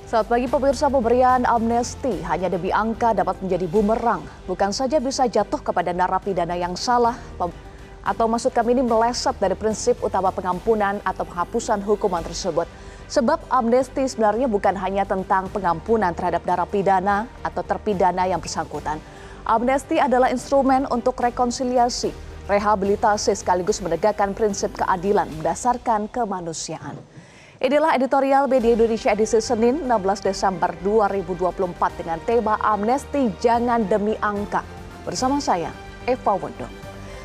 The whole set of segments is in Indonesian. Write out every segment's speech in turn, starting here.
Selamat pagi pemirsa, pemberian amnesti hanya demi angka dapat menjadi bumerang. Bukan saja bisa jatuh kepada narapidana yang salah, atau maksud kami ini meleset dari prinsip utama pengampunan atau penghapusan hukuman tersebut. Sebab amnesti sebenarnya bukan hanya tentang pengampunan terhadap narapidana atau terpidana yang bersangkutan. Amnesti adalah instrumen untuk rekonsiliasi, rehabilitasi sekaligus menegakkan prinsip keadilan berdasarkan kemanusiaan. Inilah editorial Media Indonesia edisi Senin 16 Desember 2024 dengan tema Amnesti Jangan Demi Angka. Bersama saya, Eva Wondo.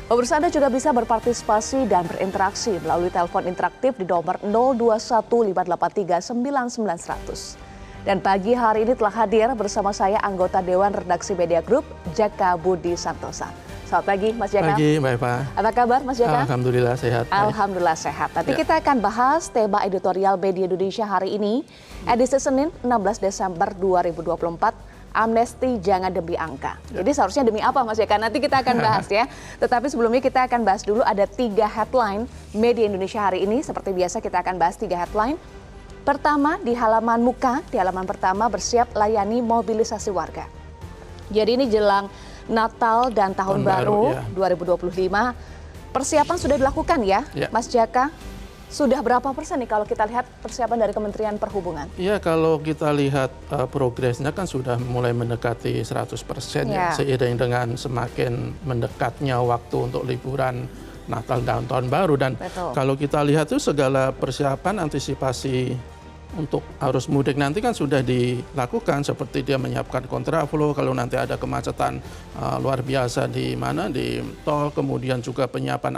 Pemirsa, Anda juga bisa berpartisipasi dan berinteraksi melalui telepon interaktif di nomor 0215839900. Dan pagi hari ini telah hadir bersama saya anggota Dewan Redaksi Media Group, Jaka Budi Santosa. Selamat pagi, Mas Jaka. Pagi, Mbak Eva. Apa kabar, Mas Jaka? Alhamdulillah sehat. Alhamdulillah sehat. Nanti kita akan bahas tema editorial Media Indonesia hari ini, edisi Senin 16 Desember 2024, Amnesti Jangan Demi Angka. Jadi seharusnya demi apa, Mas Jaka? Nanti kita akan bahas ya. Tetapi sebelumnya kita akan bahas dulu ada 3 headline Media Indonesia hari ini. Seperti biasa kita akan bahas 3 headline. Pertama, di halaman muka, di halaman pertama bersiap layani mobilisasi warga. Jadi ini jelang Natal dan Tahun Baru ya. 2025, persiapan sudah dilakukan ya, Mas Jaka? Sudah berapa persen nih kalau kita lihat persiapan dari Kementerian Perhubungan? Iya, kalau kita lihat progresnya kan sudah mulai mendekati 100% ya. Seiring dengan semakin mendekatnya waktu untuk liburan Natal dan Tahun Baru. Dan kalau kita lihat itu segala persiapan antisipasi untuk arus mudik nanti kan sudah dilakukan, seperti dia menyiapkan kontraflow kalau nanti ada kemacetan luar biasa di tol, kemudian juga penyiapan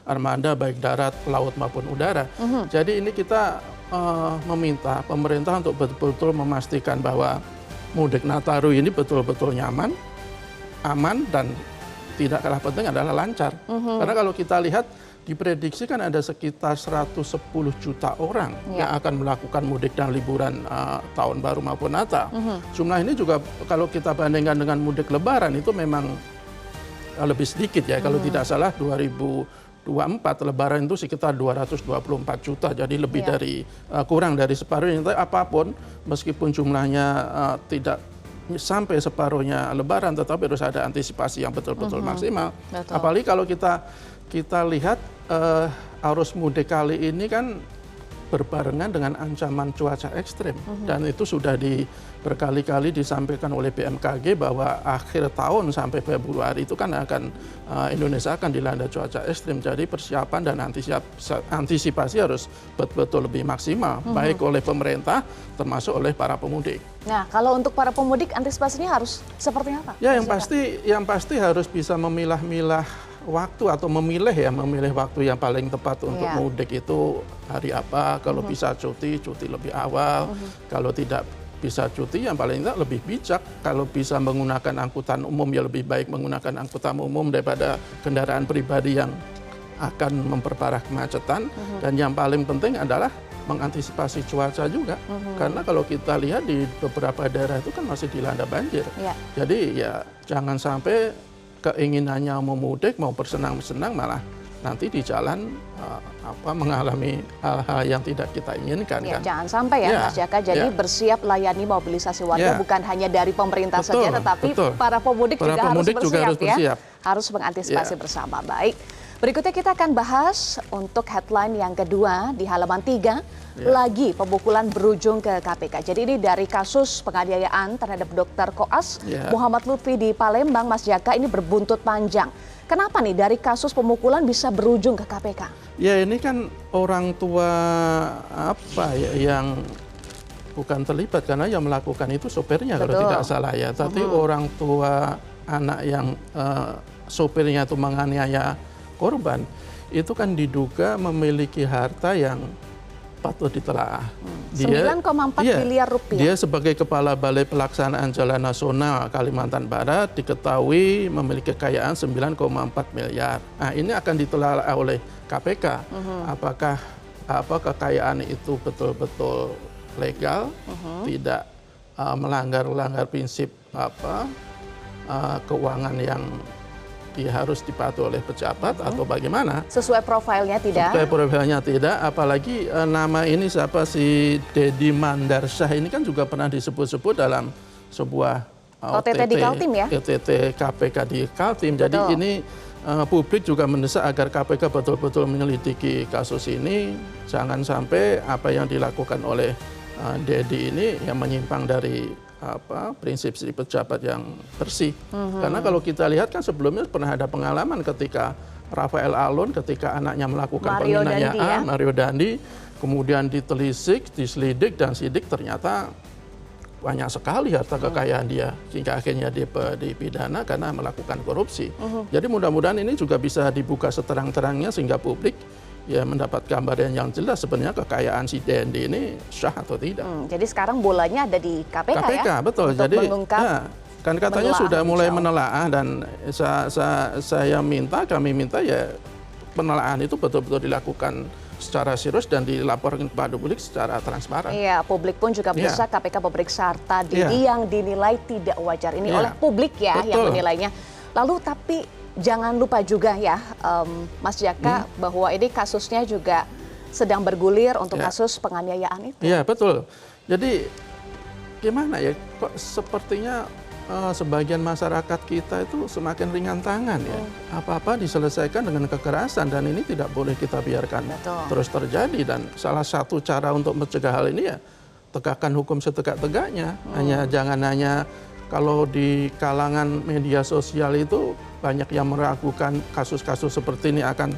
armada baik darat, laut maupun udara. Jadi ini kita meminta pemerintah untuk betul-betul memastikan bahwa mudik Nataru ini betul-betul nyaman, aman, dan tidak kalah penting adalah lancar. Karena kalau kita lihat diprediksi kan ada sekitar 110 juta orang yang akan melakukan mudik dan liburan Tahun Baru maupun Natal. Jumlah ini juga kalau kita bandingkan dengan mudik Lebaran itu memang lebih sedikit ya. Kalau tidak salah 2024 Lebaran itu sekitar 224 juta. Jadi lebih dari kurang dari separuhnya. Tapi apapun meskipun jumlahnya tidak sampai separuhnya Lebaran, tetapi harus ada antisipasi yang betul-betul maksimal. Apalagi kalau kita lihat arus mudik kali ini kan berbarengan dengan ancaman cuaca ekstrim. Dan itu sudah berkali-kali disampaikan oleh BMKG bahwa akhir tahun sampai Februari itu kan Indonesia akan dilanda cuaca ekstrim. Jadi persiapan dan antisipasi harus betul-betul lebih maksimal, baik oleh pemerintah termasuk oleh para pemudik. Nah, kalau untuk para pemudik antisipasinya harus seperti apa? Ya, yang pasti harus bisa memilah-milah waktu atau memilih waktu yang paling tepat untuk mudik itu hari apa. Kalau bisa cuti lebih awal. Kalau tidak bisa cuti yang paling tidak lebih bijak. Kalau bisa menggunakan angkutan umum ya lebih baik menggunakan angkutan umum daripada kendaraan pribadi yang akan memperparah kemacetan. Dan yang paling penting adalah mengantisipasi cuaca juga. Karena kalau kita lihat di beberapa daerah itu kan masih dilanda banjir. Jadi ya jangan sampai keinginannya mau mudik, mau bersenang-senang malah nanti di jalan mengalami hal-hal yang tidak kita inginkan. Kan? Jangan sampai ya Mas Jaka, jadi bersiap layani mobilisasi warga bukan hanya dari pemerintah saja, tetapi para pemudik juga harus bersiap ya. Harus mengantisipasi bersama. Baik, berikutnya kita akan bahas untuk headline yang kedua di halaman 3. Lagi pemukulan berujung ke KPK. Jadi ini dari kasus penganiayaan terhadap Dr. Koas Muhammad Lutfi di Palembang, Mas Jaka, ini berbuntut panjang. Kenapa nih dari kasus pemukulan bisa berujung ke KPK? Ya ini kan orang tua yang bukan terlibat, karena yang melakukan itu sopirnya kalau tidak salah ya. Tapi orang tua anak yang sopirnya itu menganiaya korban itu kan diduga memiliki harta yang patut ditelaah. 9,4 miliar rupiah. Dia sebagai Kepala Balai Pelaksanaan Jalan Nasional Kalimantan Barat diketahui memiliki kekayaan 9,4 miliar. Nah, ini akan ditelaah oleh KPK. Apakah kekayaan itu betul-betul legal, tidak melanggar prinsip keuangan yang dia harus dipatuhi oleh pejabat atau bagaimana. Sesuai profilnya tidak? Sesuai profilnya tidak, apalagi nama ini siapa, si Deddy Mandarsyah ini kan juga pernah disebut-sebut dalam sebuah OTT di Kaltim ya? OTT KPK di Kaltim. Jadi ini publik juga mendesak agar KPK betul-betul menyelidiki kasus ini. Jangan sampai apa yang dilakukan oleh Deddy ini yang menyimpang dari prinsip pejabat yang bersih. Karena kalau kita lihat kan sebelumnya pernah ada pengalaman ketika Rafael Alun ketika anaknya melakukan penganiayaan, Mario Dandi, kemudian ditelisik, diselidik dan sidik ternyata banyak sekali harta kekayaan dia sehingga akhirnya dia dipidana karena melakukan korupsi. Jadi mudah-mudahan ini juga bisa dibuka seterang-terangnya sehingga publik ya mendapat gambaran yang jelas sebenarnya kekayaan si DND ini sah atau tidak. Jadi sekarang bolanya ada di KPK ya? Betul. Untuk jadi kan katanya sudah mulai menelaah dan kami minta ya penelaahan itu betul-betul dilakukan secara serius dan dilaporkan kepada publik secara transparan. Iya, publik pun juga bisa KPK memeriksa harta Deddy yang dinilai tidak wajar. Ini oleh publik ya yang menilainya. Lalu tapi jangan lupa juga ya, Mas Jaka, bahwa ini kasusnya juga sedang bergulir untuk kasus penganiayaan itu. Iya, betul. Jadi gimana ya, kok sepertinya sebagian masyarakat kita itu semakin ringan tangan ya. Apa-apa diselesaikan dengan kekerasan dan ini tidak boleh kita biarkan terus terjadi. Dan salah satu cara untuk mencegah hal ini ya tegakkan hukum setegak-tegaknya. Jangan hanya kalau di kalangan media sosial itu banyak yang meragukan kasus-kasus seperti ini akan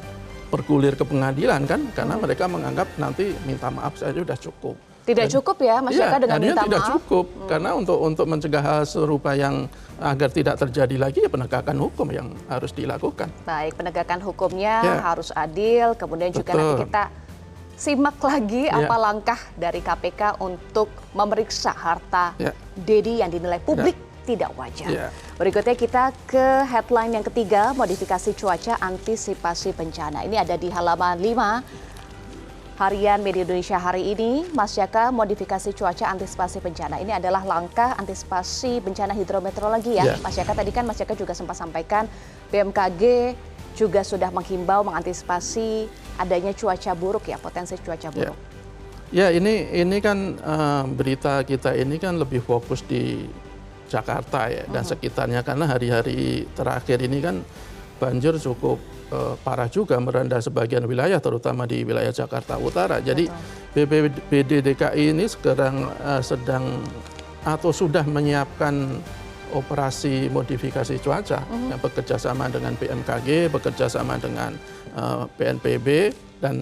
bergulir ke pengadilan kan, karena mereka menganggap nanti minta maaf saja sudah cukup. Tidak cukup ya Mas Jaka dengan minta maaf? Tidak cukup, karena untuk mencegah hal serupa yang agar tidak terjadi lagi ya penegakan hukum yang harus dilakukan. Baik, penegakan hukumnya harus adil, kemudian juga nanti kita simak lagi apa langkah dari KPK untuk memeriksa harta Deddy yang dinilai publik tidak wajar. Berikutnya kita ke headline yang ketiga, modifikasi cuaca antisipasi bencana. Ini ada di halaman 5 Harian Media Indonesia hari ini. Mas Jaka, modifikasi cuaca antisipasi bencana. Ini adalah langkah antisipasi bencana hidrometeorologi ya. Mas Jaka, tadi kan Mas Jaka juga sempat sampaikan BMKG juga sudah menghimbau mengantisipasi adanya cuaca buruk ya, potensi cuaca buruk. Ya, ini kan berita kita ini kan lebih fokus di Jakarta ya dan sekitarnya, karena hari-hari terakhir ini kan banjir cukup parah juga merendah sebagian wilayah, terutama di wilayah Jakarta Utara. Jadi BPBD DKI ini sekarang sedang atau sudah menyiapkan operasi modifikasi cuaca yang bekerja sama dengan BMKG, bekerja sama dengan BNPB, dan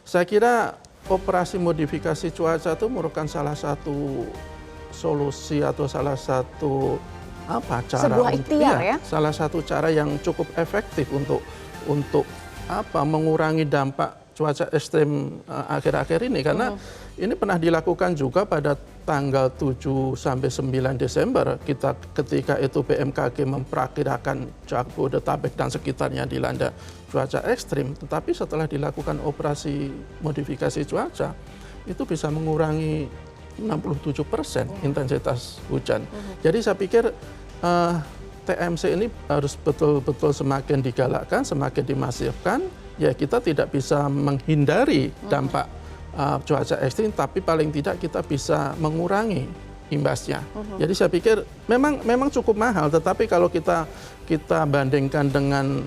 saya kira operasi modifikasi cuaca itu merupakan salah satu solusi atau salah satu cara salah satu cara yang cukup efektif untuk mengurangi dampak cuaca ekstrim akhir-akhir ini, karena ini pernah dilakukan juga pada tanggal 7 sampai 9 Desember ketika itu BMKG memperkirakan Jabodetabek dan sekitarnya dilanda cuaca ekstrim, tetapi setelah dilakukan operasi modifikasi cuaca itu bisa mengurangi 67% intensitas hujan. Jadi saya pikir TMC ini harus betul-betul semakin digalakkan, semakin dimasifkan. Ya, kita tidak bisa menghindari dampak cuaca ekstrim, tapi paling tidak kita bisa mengurangi imbasnya. Jadi saya pikir memang cukup mahal, tetapi kalau kita bandingkan dengan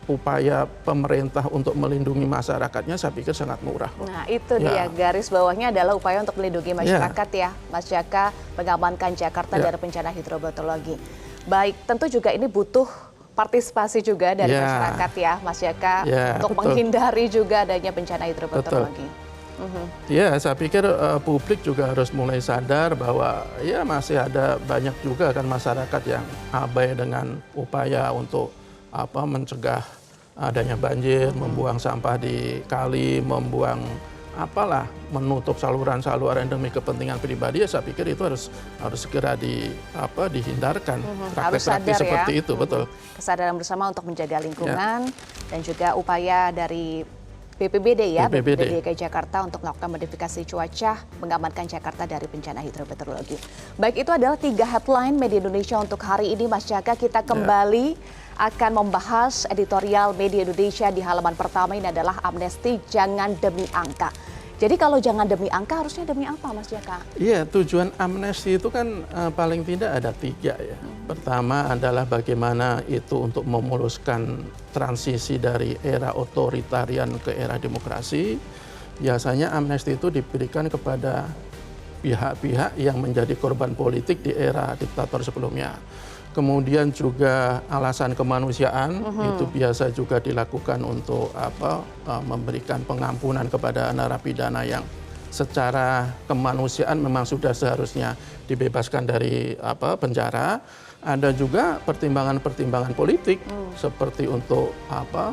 upaya pemerintah untuk melindungi masyarakatnya, saya pikir sangat murah. Nah, itu dia, garis bawahnya adalah upaya untuk melindungi masyarakat ya, Mas Jaka, mengamankan Jakarta dari bencana hidrometeorologi. Baik, tentu juga ini butuh partisipasi juga dari masyarakat ya, Mas Jaka, untuk menghindari juga adanya bencana hidrometeorologi. Ya, saya pikir publik juga harus mulai sadar bahwa ya masih ada banyak juga kan masyarakat yang abai dengan upaya untuk mencegah adanya banjir, membuang sampah di kali, menutup saluran-saluran demi kepentingan pribadi. Ya, saya pikir itu harus segera dihindarkan. Praktek-praktek seperti itu, betul. Kesadaran bersama untuk menjaga lingkungan dan juga upaya dari BPBD ya, BPBD DKI Jakarta untuk melakukan modifikasi cuaca, mengamankan Jakarta dari bencana hidrometeorologi. Baik, itu adalah 3 headline media Indonesia untuk hari ini. Mas Jaka, kita kembali akan membahas editorial media Indonesia di halaman pertama. Ini adalah amnesti jangan demi angka. Jadi kalau jangan demi angka, harusnya demi apa, Mas Jaka? Iya, tujuan amnesti itu kan paling tidak ada 3 ya. Pertama adalah bagaimana itu untuk memuluskan transisi dari era otoritarian ke era demokrasi. Biasanya amnesti itu diberikan kepada pihak-pihak yang menjadi korban politik di era diktator sebelumnya. Kemudian juga alasan kemanusiaan itu biasa juga dilakukan untuk memberikan pengampunan kepada narapidana yang secara kemanusiaan memang sudah seharusnya dibebaskan dari penjara. Ada juga pertimbangan-pertimbangan politik seperti untuk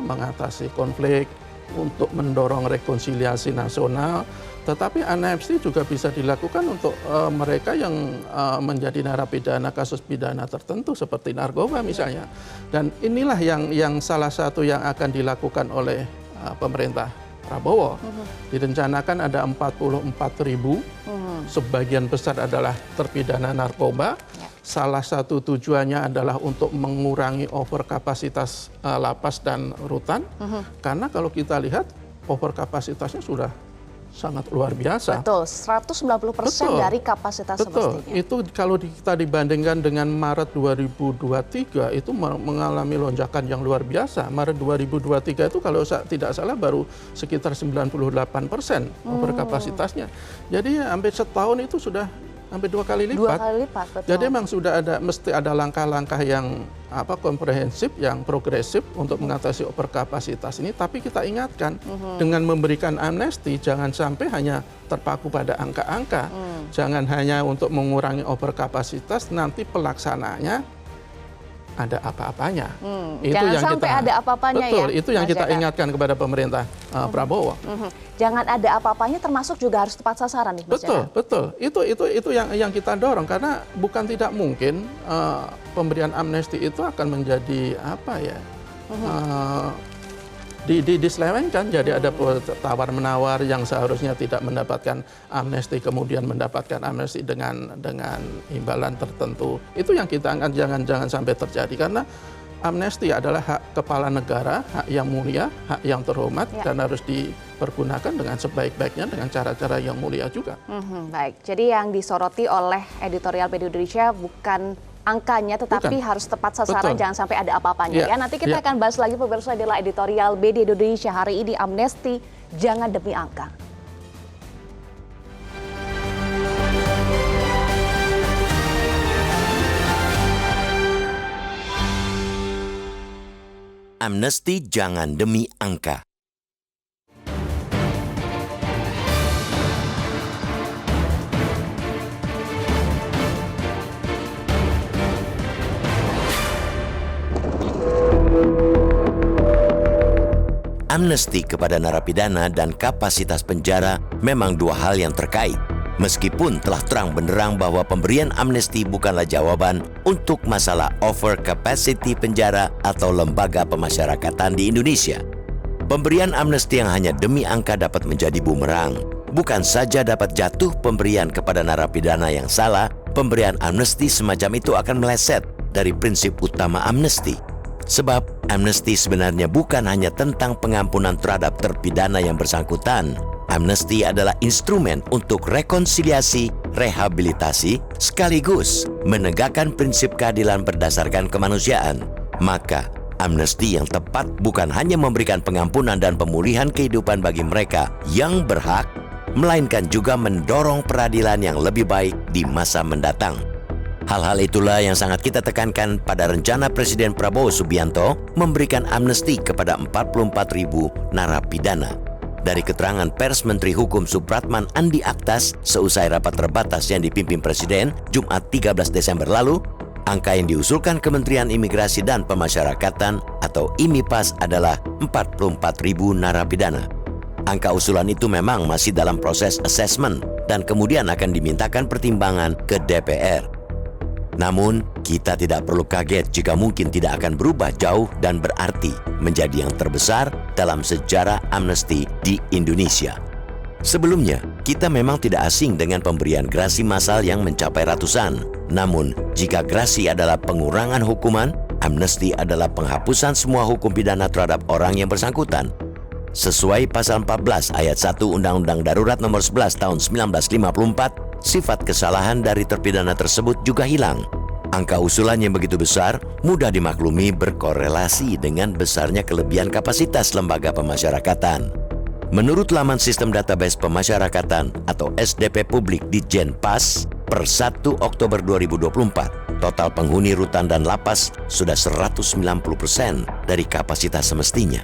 mengatasi konflik, untuk mendorong rekonsiliasi nasional. Tetapi amnesti juga bisa dilakukan untuk mereka yang menjadi narapidana kasus pidana tertentu seperti narkoba misalnya. Dan inilah yang salah satu yang akan dilakukan oleh pemerintah Prabowo. Direncanakan ada 44.000, sebagian besar adalah terpidana narkoba. Salah satu tujuannya adalah untuk mengurangi overkapasitas lapas dan rutan. Karena kalau kita lihat overkapasitasnya sudah sangat luar biasa. Betul, 190% dari kapasitas semestinya. Itu kalau kita dibandingkan dengan Maret 2023 itu mengalami lonjakan yang luar biasa. Maret 2023 itu kalau tidak salah baru sekitar 98% overkapasitasnya. Jadi hampir setahun itu sudah hampir 2 kali lipat. 2 kali lipat, betul. Jadi memang sudah mesti ada langkah-langkah yang komprehensif, yang progresif untuk mengatasi overkapasitas ini. Tapi kita ingatkan dengan memberikan amnesti jangan sampai hanya terpaku pada angka-angka. Jangan hanya untuk mengurangi overkapasitas, nanti pelaksananya ada apa-apanya. Itu jangan yang sampai kita, ada apa-apanya betul, ya. itu yang kita ingatkan kepada pemerintah Prabowo. Jangan ada apa-apanya, termasuk juga harus tepat sasaran nih, Mas Jaka. Betul. Itu yang kita dorong karena bukan tidak mungkin pemberian amnesti itu akan menjadi diselewengkan. Jadi ada tawar-menawar yang seharusnya tidak mendapatkan amnesti kemudian mendapatkan amnesti dengan imbalan tertentu. Itu yang kita angkat, jangan sampai terjadi karena amnesti adalah hak kepala negara, hak yang mulia, hak yang terhormat dan harus dipergunakan dengan sebaik-baiknya dengan cara-cara yang mulia juga. Baik, jadi yang disoroti oleh editorial media Indonesia bukan angkanya, tetapi harus tepat sasaran, jangan sampai ada apa-apanya. Nanti kita akan bahas lagi, pemirsa, adalah editorial media Indonesia hari ini, amnesti jangan demi angka. Amnesti jangan demi angka. Amnesti kepada narapidana dan kapasitas penjara memang 2 hal yang terkait. Meskipun telah terang benderang bahwa pemberian amnesti bukanlah jawaban untuk masalah over capacity penjara atau lembaga pemasyarakatan di Indonesia. Pemberian amnesti yang hanya demi angka dapat menjadi bumerang. Bukan saja dapat jatuh pemberian kepada narapidana yang salah, pemberian amnesti semacam itu akan meleset dari prinsip utama amnesti. Sebab amnesti sebenarnya bukan hanya tentang pengampunan terhadap terpidana yang bersangkutan. Amnesti adalah instrumen untuk rekonsiliasi, rehabilitasi, sekaligus menegakkan prinsip keadilan berdasarkan kemanusiaan. Maka, amnesti yang tepat bukan hanya memberikan pengampunan dan pemulihan kehidupan bagi mereka yang berhak, melainkan juga mendorong peradilan yang lebih baik di masa mendatang. Hal-hal itulah yang sangat kita tekankan pada rencana Presiden Prabowo Subianto memberikan amnesti kepada 44.000 narapidana. Dari keterangan pers Menteri Hukum Supratman Andi Aktas seusai rapat terbatas yang dipimpin Presiden Jumat 13 Desember lalu, angka yang diusulkan Kementerian Imigrasi dan Pemasyarakatan atau IMIPAS adalah 44.000 narapidana. Angka usulan itu memang masih dalam proses asesmen dan kemudian akan dimintakan pertimbangan ke DPR. Namun, kita tidak perlu kaget jika mungkin tidak akan berubah jauh dan berarti menjadi yang terbesar dalam sejarah amnesti di Indonesia. Sebelumnya, kita memang tidak asing dengan pemberian gerasi massal yang mencapai ratusan. Namun, jika gerasi adalah pengurangan hukuman, amnesti adalah penghapusan semua hukum pidana terhadap orang yang bersangkutan. Sesuai pasal 14 ayat 1 Undang-Undang Darurat Nomor 11 Tahun 1954, sifat kesalahan dari terpidana tersebut juga hilang. Angka usulan yang begitu besar mudah dimaklumi berkorelasi dengan besarnya kelebihan kapasitas lembaga pemasyarakatan. Menurut laman Sistem Database Pemasyarakatan atau SDP Publik di Jenpas, per 1 Oktober 2024, total penghuni rutan dan lapas sudah 190% dari kapasitas semestinya.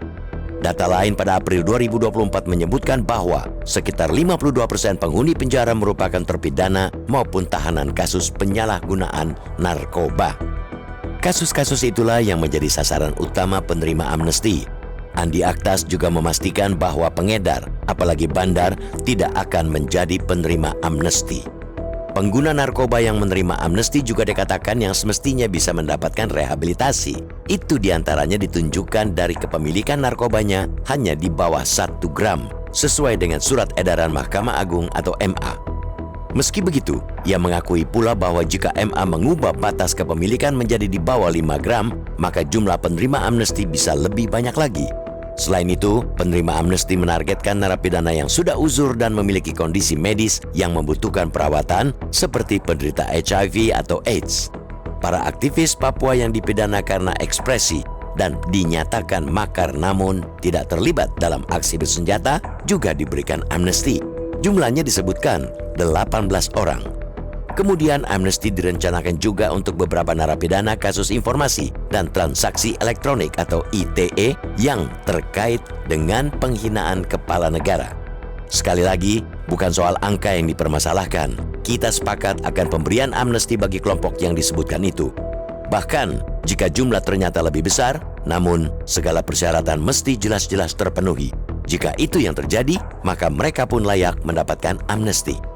Data lain pada April 2024 menyebutkan bahwa sekitar 52% penghuni penjara merupakan terpidana maupun tahanan kasus penyalahgunaan narkoba. Kasus-kasus itulah yang menjadi sasaran utama penerima amnesti. Andi Aktas juga memastikan bahwa pengedar, apalagi bandar, tidak akan menjadi penerima amnesti. Pengguna narkoba yang menerima amnesti juga dikatakan yang semestinya bisa mendapatkan rehabilitasi. Itu diantaranya ditunjukkan dari kepemilikan narkobanya hanya di bawah 1 gram, sesuai dengan surat edaran Mahkamah Agung atau MA. Meski begitu, ia mengakui pula bahwa jika MA mengubah batas kepemilikan menjadi di bawah 5 gram, maka jumlah penerima amnesti bisa lebih banyak lagi. Selain itu, penerima amnesti menargetkan narapidana yang sudah uzur dan memiliki kondisi medis yang membutuhkan perawatan seperti penderita HIV atau AIDS. Para aktivis Papua yang dipidana karena ekspresi dan dinyatakan makar namun tidak terlibat dalam aksi bersenjata juga diberikan amnesti. Jumlahnya disebutkan 18 orang. Kemudian amnesti direncanakan juga untuk beberapa narapidana kasus informasi dan transaksi elektronik atau ITE yang terkait dengan penghinaan kepala negara. Sekali lagi, bukan soal angka yang dipermasalahkan. Kita sepakat akan pemberian amnesti bagi kelompok yang disebutkan itu. Bahkan, jika jumlah ternyata lebih besar, namun segala persyaratan mesti jelas-jelas terpenuhi. Jika itu yang terjadi, maka mereka pun layak mendapatkan amnesti.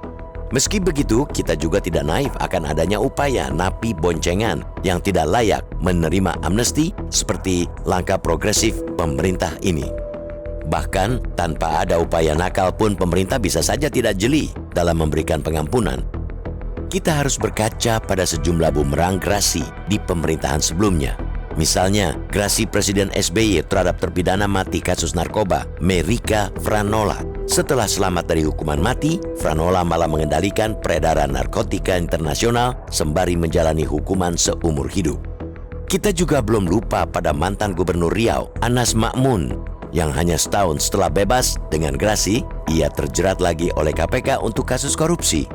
Meski begitu, kita juga tidak naif akan adanya upaya napi boncengan yang tidak layak menerima amnesti seperti langkah progresif pemerintah ini. Bahkan, tanpa ada upaya nakal pun pemerintah bisa saja tidak jeli dalam memberikan pengampunan. Kita harus berkaca pada sejumlah bumerang gerasi di pemerintahan sebelumnya. Misalnya, gerasi Presiden SBY terhadap terpidana mati kasus narkoba, Merika Franola. Setelah selamat dari hukuman mati, Franola malah mengendalikan peredaran narkotika internasional sembari menjalani hukuman seumur hidup. Kita juga belum lupa pada mantan Gubernur Riau, Anas Ma'mun, yang hanya setahun setelah bebas dengan gerasi, ia terjerat lagi oleh KPK untuk kasus korupsi.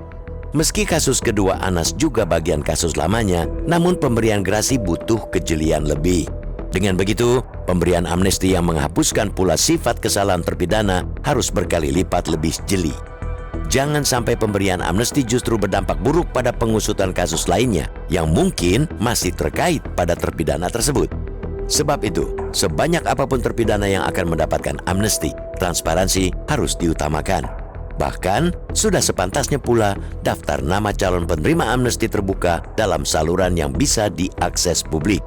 Meski kasus kedua Anas juga bagian kasus lamanya, namun pemberian gerasi butuh kejelian lebih. Dengan begitu, pemberian amnesti yang menghapuskan pula sifat kesalahan terpidana harus berkali lipat lebih jeli. Jangan sampai pemberian amnesti justru berdampak buruk pada pengusutan kasus lainnya yang mungkin masih terkait pada terpidana tersebut. Sebab itu, sebanyak apapun terpidana yang akan mendapatkan amnesti, transparansi harus diutamakan. Bahkan, sudah sepantasnya pula daftar nama calon penerima amnesti terbuka dalam saluran yang bisa diakses publik.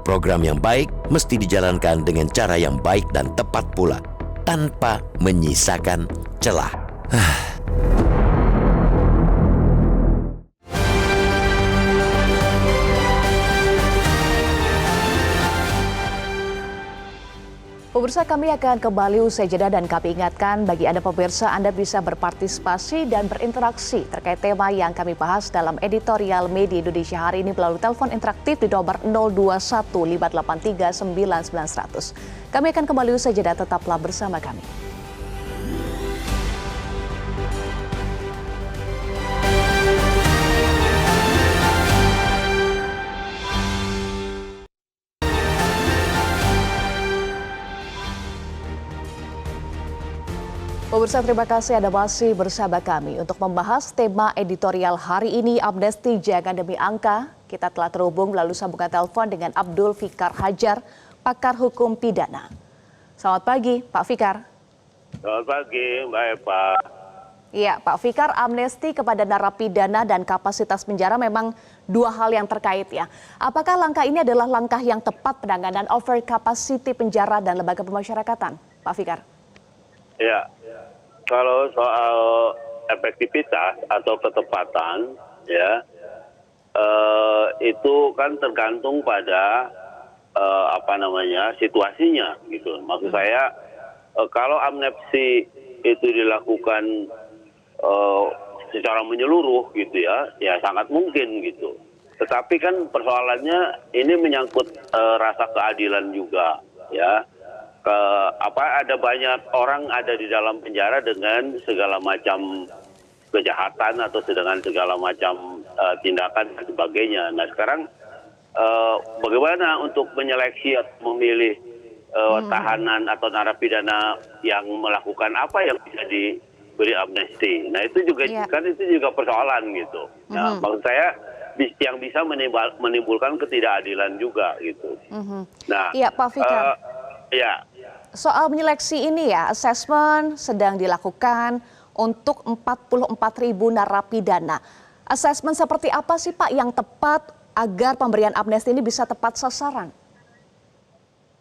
Program yang baik mesti dijalankan dengan cara yang baik dan tepat pula, tanpa menyisakan celah. Pemirsa, kami akan kembali usai jeda dan kami ingatkan bagi Anda pemirsa, Anda bisa berpartisipasi dan berinteraksi terkait tema yang kami bahas dalam editorial Media Indonesia hari ini melalui telepon interaktif di nomor 0215839900. Kami akan kembali usai jeda, tetaplah bersama kami. Pemirsa, terima kasih Anda masih bersama kami untuk membahas tema editorial hari ini, amnesti jangan demi angka. Kita telah terhubung melalui sambungan telepon dengan Abdul Fikar Hajar, pakar hukum pidana. Selamat pagi, Pak Fikar. Selamat pagi, Mbak Eva. Iya, Pak Fikar, amnesti kepada narapidana dan kapasitas penjara memang dua hal yang terkait ya. Apakah langkah ini adalah langkah yang tepat penanganan over capacity penjara dan lembaga pemasyarakatan, Pak Fikar? Ya, kalau soal efektivitas atau ketepatan, ya itu kan tergantung pada situasinya, gitu. Maksud saya, kalau amnesti itu dilakukan secara menyeluruh gitu ya sangat mungkin gitu. Tetapi kan persoalannya ini menyangkut rasa keadilan juga ya. Ada banyak orang ada di dalam penjara dengan segala macam kejahatan atau dengan segala macam tindakan dan sebagainya. Nah sekarang bagaimana untuk menyeleksi atau memilih tahanan atau narapidana yang melakukan apa yang bisa diberi amnesti. Nah itu juga kan itu juga persoalan gitu. Nah, maksud saya yang bisa menimbulkan ketidakadilan juga gitu. Nah, iya Pak Fikar. Ya. Soal menyeleksi ini ya, asesmen sedang dilakukan untuk 44.000 narapidana. Asesmen seperti apa sih Pak yang tepat agar pemberian amnesti ini bisa tepat sasaran?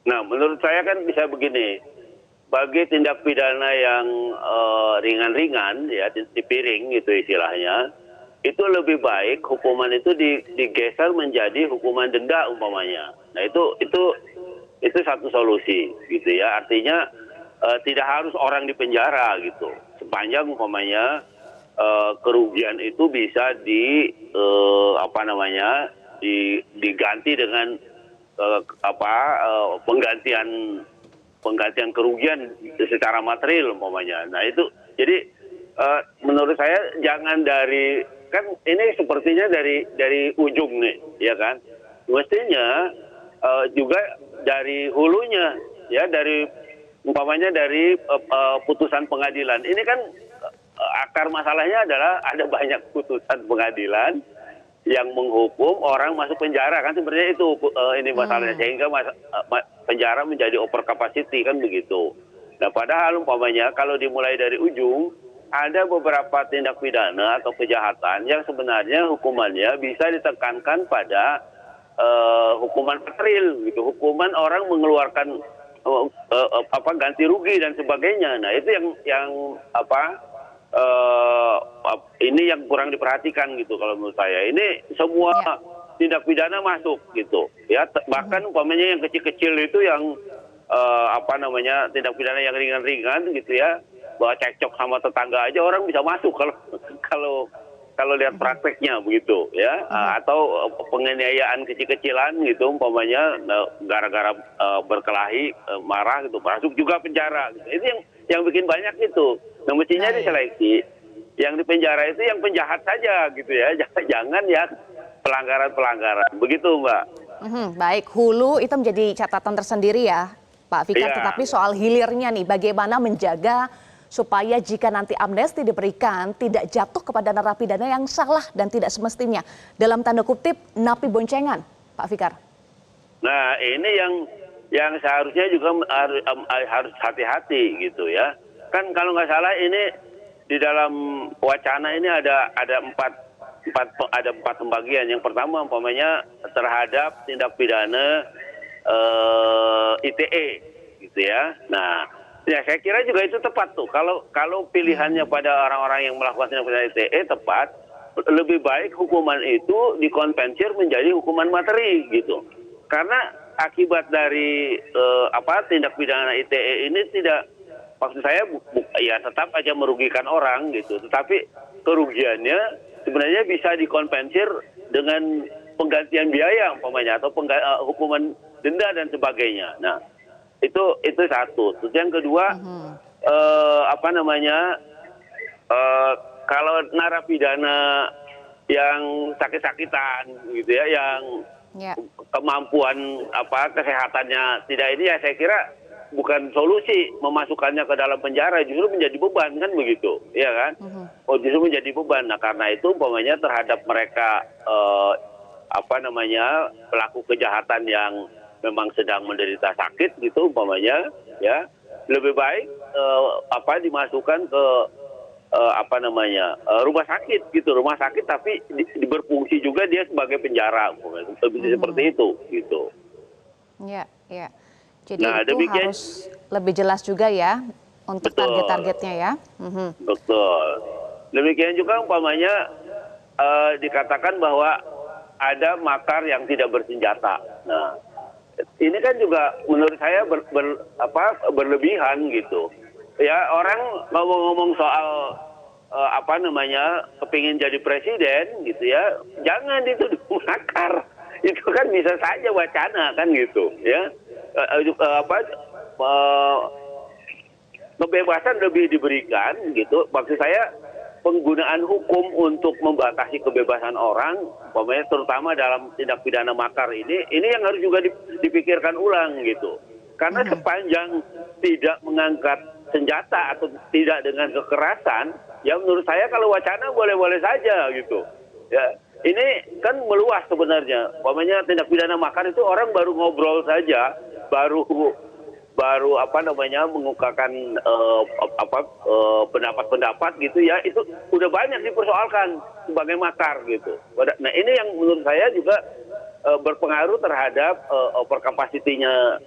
Nah, menurut saya kan bisa begini, bagi tindak pidana yang ringan-ringan, ya dipiring gitu istilahnya, itu lebih baik hukuman itu digeser menjadi hukuman denda umpamanya. Nah itu satu solusi, gitu ya. Artinya tidak harus orang di penjara gitu, sepanjang umpamanya kerugian itu bisa diganti dengan penggantian kerugian secara material umpamanya. Nah itu jadi menurut saya jangan kan ini sepertinya dari ujung nih ya kan, mestinya juga dari hulunya ya, dari umpamanya dari putusan pengadilan. Ini kan akar masalahnya adalah ada banyak putusan pengadilan yang menghukum orang masuk penjara, kan sebenarnya itu ini masalahnya, sehingga penjara menjadi over capacity kan begitu. Nah padahal umpamanya kalau dimulai dari ujung, ada beberapa tindak pidana atau kejahatan yang sebenarnya hukumannya bisa ditekankan pada hukuman material gitu, hukuman orang mengeluarkan ganti rugi dan sebagainya. Nah itu yang ini yang kurang diperhatikan gitu kalau menurut saya. Ini semua tindak pidana masuk gitu ya, bahkan umpamanya yang kecil-kecil itu yang tindak pidana yang ringan-ringan gitu ya, bahwa cekcok sama tetangga aja orang bisa masuk kalau lihat prakteknya begitu ya, atau penganiayaan kecil-kecilan gitu umpamanya gara-gara berkelahi marah gitu masuk juga penjara gitu. Itu yang bikin banyak itu. Nah mestinya diseleksi yang di penjara itu yang penjahat saja gitu ya, jangan yang pelanggaran-pelanggaran begitu Mbak. Baik, hulu itu menjadi catatan tersendiri ya Pak Fikar, tetapi soal hilirnya nih, bagaimana menjaga supaya jika nanti amnesti diberikan tidak jatuh kepada narapidana yang salah dan tidak semestinya, dalam tanda kutip napi boncengan, Pak Fikar. Nah ini yang seharusnya juga harus hati-hati gitu ya. Kan kalau nggak salah ini di dalam wacana ini ada empat pembagian. Yang pertama umpamanya terhadap tindak pidana ITE gitu ya. Nah, ya saya kira juga itu tepat tuh. Kalau pilihannya pada orang-orang yang melakukan tindak pidana ITE tepat, lebih baik hukuman itu dikonvensir menjadi hukuman materi gitu. Karena akibat dari tindak pidana ITE ini tidak, maksud saya ya tetap aja merugikan orang gitu, tetapi kerugiannya sebenarnya bisa dikompensir dengan penggantian biaya umpamanya atau hukuman denda dan sebagainya. Nah itu satu. Terus yang kedua kalau narapidana yang sakit-sakitan gitu ya, yang kemampuan kesehatannya tidak ini, ya saya kira bukan solusi memasukkannya ke dalam penjara, justru menjadi beban kan begitu, ya kan? Justru menjadi beban. Nah karena itu umpamanya terhadap mereka pelaku kejahatan yang memang sedang menderita sakit gitu umpamanya, ya lebih baik dimasukkan ke rumah sakit gitu, rumah sakit tapi berfungsi juga dia sebagai penjara, seperti itu gitu. Ya, ya. Jadi Nah, itu demikian, harus lebih jelas juga ya untuk betul, target-targetnya ya. betul. Demikian juga umpamanya dikatakan bahwa ada makar yang tidak bersenjata. Nah, ini kan juga menurut saya berlebihan gitu. Ya, orang ngomong-ngomong soal kepingin jadi presiden gitu ya, jangan dituduh makar. Itu kan bisa saja wacana kan gitu ya. Kebebasan lebih diberikan gitu. Maksud saya penggunaan hukum untuk membatasi kebebasan orang, umpamanya terutama dalam tindak pidana makar ini yang harus juga dipikirkan ulang gitu. Karena sepanjang tidak mengangkat senjata atau tidak dengan kekerasan, ya menurut saya kalau wacana boleh-boleh saja gitu. Ya, ini kan meluas sebenarnya. Umpamanya tindak pidana makar itu orang baru ngobrol saja, baru mengungkapkan pendapat-pendapat gitu ya, itu udah banyak dipersoalkan sebagai makar gitu. Nah, ini yang menurut saya juga berpengaruh terhadap overkapasitinya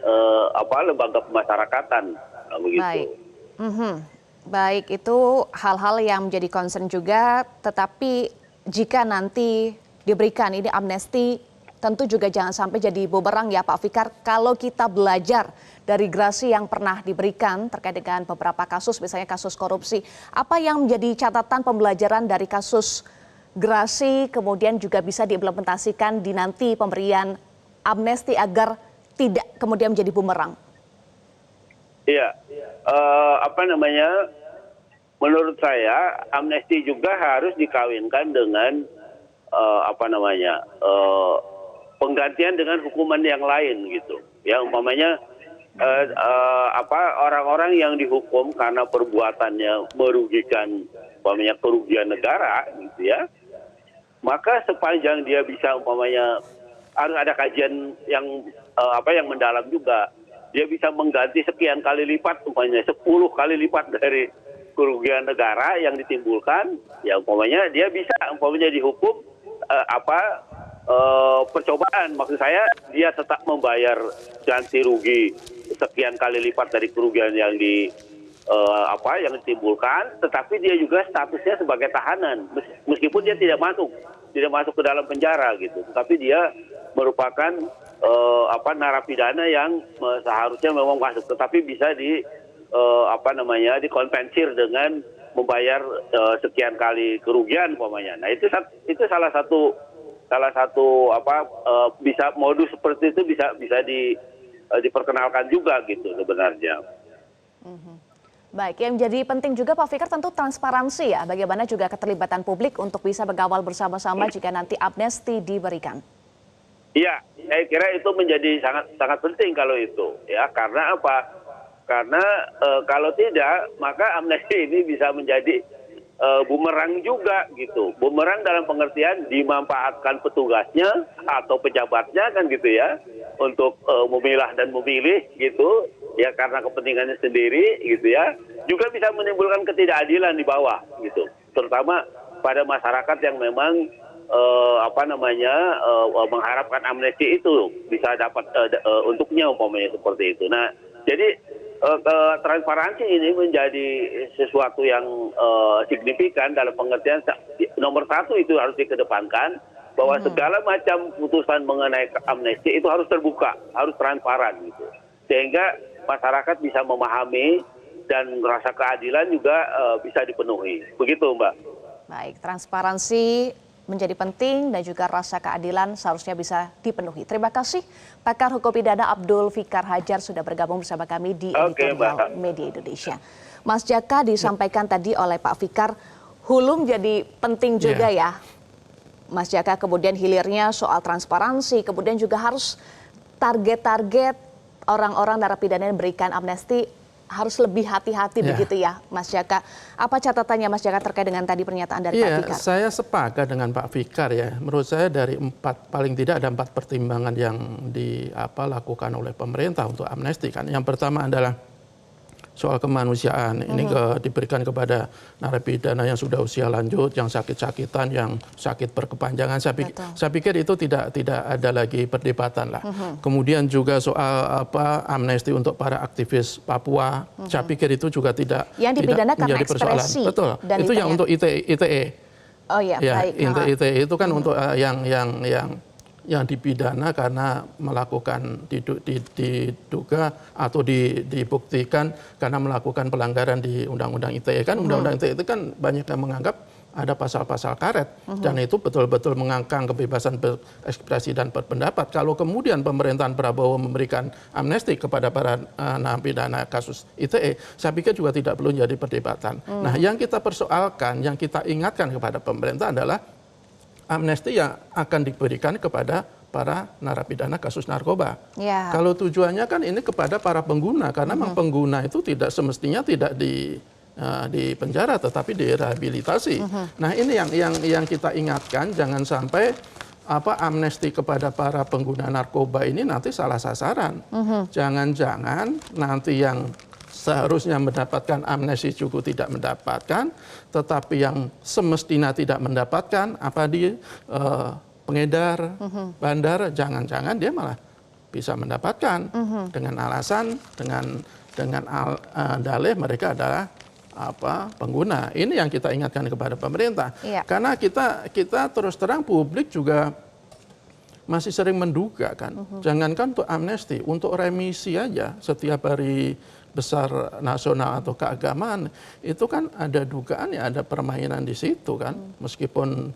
lembaga pemasyarakatan begitu. Baik. Baik, itu hal-hal yang menjadi concern juga, tetapi jika nanti diberikan ini amnesti, tentu juga jangan sampai jadi bumerang ya Pak Fikar. Kalau kita belajar dari gerasi yang pernah diberikan terkait dengan beberapa kasus, misalnya kasus korupsi, apa yang menjadi catatan pembelajaran dari kasus gerasi kemudian juga bisa diimplementasikan di nanti pemberian amnesti agar tidak kemudian menjadi bumerang? Iya, menurut saya amnesti juga harus dikawinkan dengan penggantian dengan hukuman yang lain gitu. Ya, umpamanya orang-orang yang dihukum karena perbuatannya merugikan, umpamanya kerugian negara gitu ya, maka sepanjang dia bisa umpamanya harus ada kajian yang mendalam juga. Dia bisa mengganti sekian kali lipat, umpamanya 10 kali lipat dari kerugian negara yang ditimbulkan, ya umpamanya dia bisa dihukum percobaan. Maksud saya dia tetap membayar ganti rugi sekian kali lipat dari kerugian yang ditimbulkan, tetapi dia juga statusnya sebagai tahanan meskipun dia tidak masuk ke dalam penjara gitu, tapi dia merupakan narapidana yang seharusnya memang masuk, tetapi bisa dikompensir dengan membayar sekian kali kerugian umpamanya. Nah, itu salah satu bisa modus seperti itu bisa diperkenalkan juga gitu sebenarnya. Baik, yang menjadi penting juga Pak Fikar tentu transparansi ya, bagaimana juga keterlibatan publik untuk bisa mengawal bersama-sama jika nanti amnesti diberikan. Iya, saya kira itu menjadi sangat penting kalau itu ya, karena apa? Karena kalau tidak maka amnesti ini bisa menjadi bumerang juga gitu. Bumerang dalam pengertian dimanfaatkan petugasnya atau pejabatnya kan gitu ya, untuk memilah dan memilih gitu ya, karena kepentingannya sendiri gitu ya. Juga bisa menimbulkan ketidakadilan di bawah gitu, terutama pada masyarakat yang memang mengharapkan amnesti itu bisa dapat untuknya umpamanya seperti itu. Nah, jadi transparansi ini menjadi sesuatu yang signifikan dalam pengertian nomor satu itu harus dikedepankan, bahwa segala macam putusan mengenai amnesti itu harus terbuka, harus transparan gitu, sehingga masyarakat bisa memahami dan rasa keadilan juga bisa dipenuhi. Begitu, Mbak. Baik, transparansi menjadi penting dan juga rasa keadilan seharusnya bisa dipenuhi. Terima kasih pakar hukum pidana Abdul Fikar Hajar sudah bergabung bersama kami di Editorial Media Indonesia. Mas Jaka, disampaikan tadi oleh Pak Fikar, hulu menjadi penting juga ya. Mas Jaka, kemudian hilirnya soal transparansi, kemudian juga harus target-target orang-orang narapidana yang berikan amnesti harus lebih hati-hati begitu ya Mas Jaka. Apa catatannya Mas Jaka terkait dengan tadi pernyataan dari Pak Fikar? Saya sepakat dengan Pak Fikar ya. Menurut saya dari paling tidak ada 4 pertimbangan yang dilakukan oleh pemerintah untuk amnesti kan. Yang pertama adalah soal kemanusiaan. Ini diberikan kepada narapidana yang sudah usia lanjut, yang sakit-sakitan, yang sakit berkepanjangan. Saya pikir itu tidak ada lagi perdebatan lah. Kemudian juga soal amnesti untuk para aktivis Papua. Saya pikir itu juga tidak menjadi persoalan. Betul. Itu yang untuk ITE. Oh iya, ya, baik. ITE itu kan untuk yang dipidana karena melakukan diduga atau dibuktikan karena melakukan pelanggaran di Undang-Undang ITE. Kan Undang-Undang ITE itu kan banyak yang menganggap ada pasal-pasal karet dan itu betul-betul mengangkang kebebasan berekspresi dan berpendapat. Kalau kemudian pemerintahan Prabowo memberikan amnesti kepada para narapidana kasus ITE, saya pikir juga tidak perlu jadi perdebatan. Nah, yang kita persoalkan, yang kita ingatkan kepada pemerintah adalah amnesti yang akan diberikan kepada para narapidana kasus narkoba. Ya. Kalau tujuannya kan ini kepada para pengguna, karena memang pengguna itu tidak semestinya tidak di penjara tetapi direhabilitasi. Nah, ini yang kita ingatkan, jangan sampai amnesti kepada para pengguna narkoba ini nanti salah sasaran. Jangan-jangan nanti yang seharusnya mendapatkan amnesti juga tidak mendapatkan, tetapi yang semestinya tidak mendapatkan pengedar, bandar, jangan-jangan dia malah bisa mendapatkan dengan alasan dengan dalih mereka adalah pengguna. Ini yang kita ingatkan kepada pemerintah. Iya. Karena kita terus terang publik juga masih sering menduga kan. Jangankan untuk amnesti, untuk remisi aja setiap hari besar nasional atau keagamaan itu kan ada dugaan ya, ada permainan di situ kan. Meskipun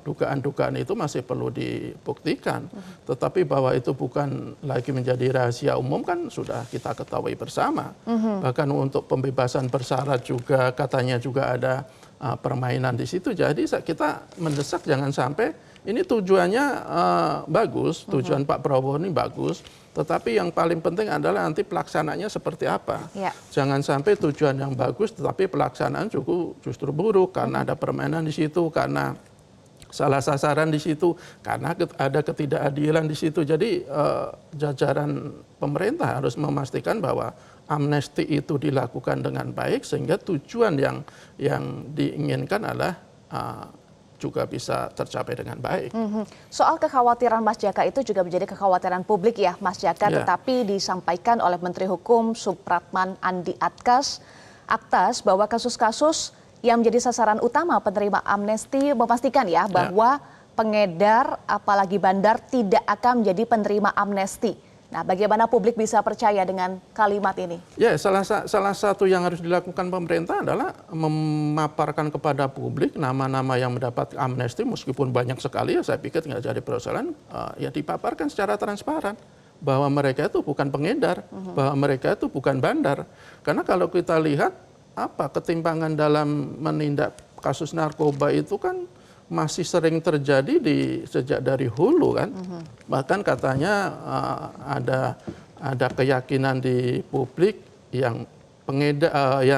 dugaan-dugaan itu masih perlu dibuktikan. Tetapi bahwa itu bukan lagi menjadi rahasia umum kan sudah kita ketahui bersama. Bahkan untuk pembebasan bersyarat juga katanya juga ada permainan di situ. Jadi kita mendesak jangan sampai ini tujuannya bagus, tujuan Pak Prabowo ini bagus, tetapi yang paling penting adalah nanti pelaksananya seperti apa. Ya. Jangan sampai tujuan yang bagus, tetapi pelaksanaan justru buruk karena ada permainan di situ, karena salah sasaran di situ, karena ada ketidakadilan di situ. Jadi jajaran pemerintah harus memastikan bahwa amnesti itu dilakukan dengan baik sehingga tujuan yang diinginkan adalah juga bisa tercapai dengan baik. Soal kekhawatiran Mas Jaka itu juga menjadi kekhawatiran publik ya Mas Jaka, tetapi disampaikan oleh Menteri Hukum Supratman Andi Aktas bahwa kasus-kasus yang menjadi sasaran utama penerima amnesti memastikan ya bahwa pengedar apalagi bandar tidak akan menjadi penerima amnesti. Nah, bagaimana publik bisa percaya dengan kalimat ini? Ya, salah satu yang harus dilakukan pemerintah adalah memaparkan kepada publik nama-nama yang mendapat amnesti, meskipun banyak sekali, ya saya pikir nggak jadi persoalan, ya dipaparkan secara transparan bahwa mereka itu bukan pengedar, bahwa mereka itu bukan bandar. Karena kalau kita lihat ketimpangan dalam menindak kasus narkoba itu kan masih sering terjadi sejak dari hulu kan. Bahkan katanya ada keyakinan di publik yang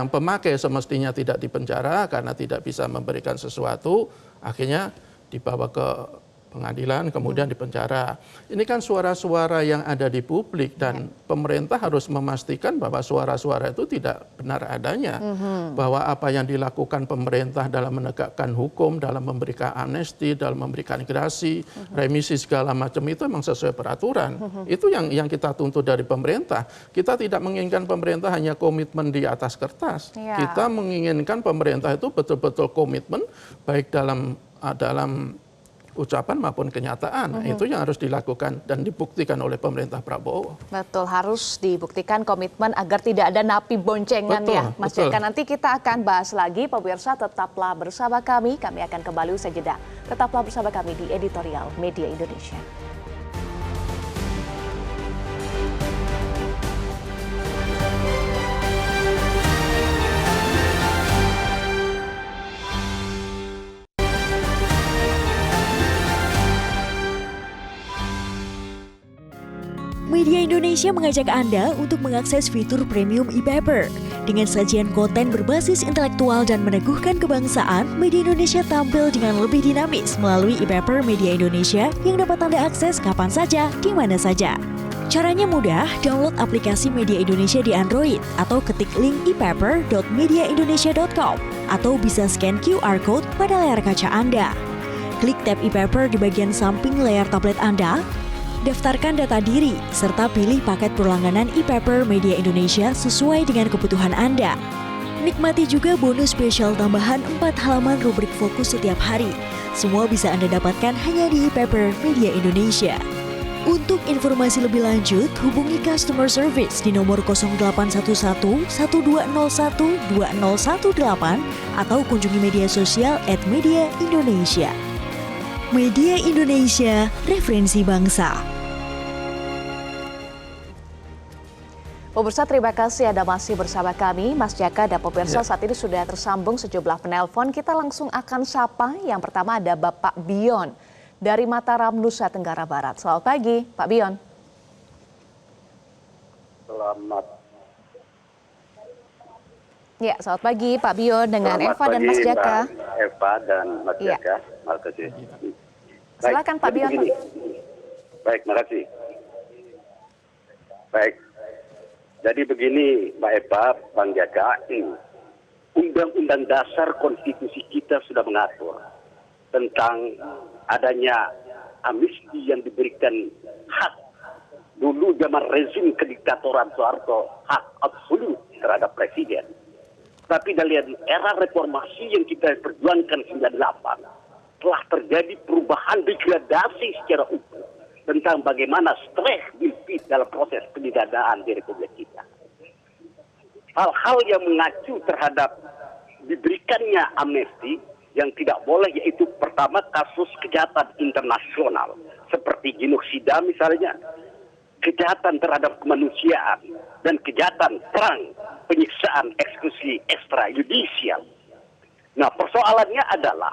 pemakai semestinya tidak dipenjara karena tidak bisa memberikan sesuatu, akhirnya dibawa ke pengadilan kemudian dipenjara. Ini kan suara-suara yang ada di publik dan pemerintah harus memastikan bahwa suara-suara itu tidak benar adanya. Bahwa apa yang dilakukan pemerintah dalam menegakkan hukum, dalam memberikan amnesti, dalam memberikan gerasi, remisi segala macam itu memang sesuai peraturan. Itu yang kita tuntut dari pemerintah. Kita tidak menginginkan pemerintah hanya komitmen di atas kertas. Kita menginginkan pemerintah itu betul-betul komitmen baik dalam ucapan maupun kenyataan. Itu yang harus dilakukan dan dibuktikan oleh pemerintah Prabowo. Betul, harus dibuktikan komitmen agar tidak ada napi boncengan ya Mas Jaka. Nanti kita akan bahas lagi, pemirsa tetaplah bersama kami akan kembali usai jeda. Tetaplah bersama kami di Editorial Media Indonesia. Media Indonesia mengajak Anda untuk mengakses fitur premium e-paper. Dengan sajian konten berbasis intelektual dan meneguhkan kebangsaan, Media Indonesia tampil dengan lebih dinamis melalui e-paper Media Indonesia yang dapat Anda akses kapan saja, di mana saja. Caranya mudah, download aplikasi Media Indonesia di Android atau ketik link ePaper.mediaindonesia.com atau bisa scan QR Code pada layar kaca Anda. Klik tab ePaper di bagian samping layar tablet Anda, daftarkan data diri, serta pilih paket berlangganan ePaper Media Indonesia sesuai dengan kebutuhan Anda. Nikmati juga bonus spesial tambahan 4 halaman rubrik fokus setiap hari. Semua bisa Anda dapatkan hanya di ePaper Media Indonesia. Untuk informasi lebih lanjut, hubungi customer service di nomor 0811 1201 2018 atau kunjungi media sosial @mediaindonesia. Media Indonesia, referensi bangsa. Pemirsa, terima kasih Anda masih bersama kami. Mas Jaka dan pemirsa saat ini sudah tersambung sejumlah penelpon. Kita langsung akan sapa. Yang pertama ada Bapak Bion dari Mataram, Nusa Tenggara Barat. Selamat pagi, Pak Bion. Selamat. Ya, selamat pagi Pak Bion dengan Selamat Eva dan Mas pagi, Jaka. Mbak Eva dan Mas Iya. Jaka. Makasih. Silakan Pak jadi Bion. begini. Baik, makasih. Baik. Jadi begini, Mbak Eva, Bang Jaka, Undang-Undang Dasar Konstitusi kita sudah mengatur tentang adanya amnesti yang diberikan hak dulu zaman rezim kediktatoran Soeharto, hak absolut terhadap presiden. Tapi dari era reformasi yang kita perjuangkan 98, telah terjadi perubahan degradasi secara utuh tentang bagaimana stres dilpit dalam proses pendidikan di Republik kita. Hal-hal yang mengacu terhadap diberikannya amnesti yang tidak boleh, yaitu pertama kasus kejahatan internasional seperti genosida misalnya, kejahatan terhadap kemanusiaan, dan kejahatan perang, penyiksaan, eksekusi ekstrajudisial. Nah, persoalannya adalah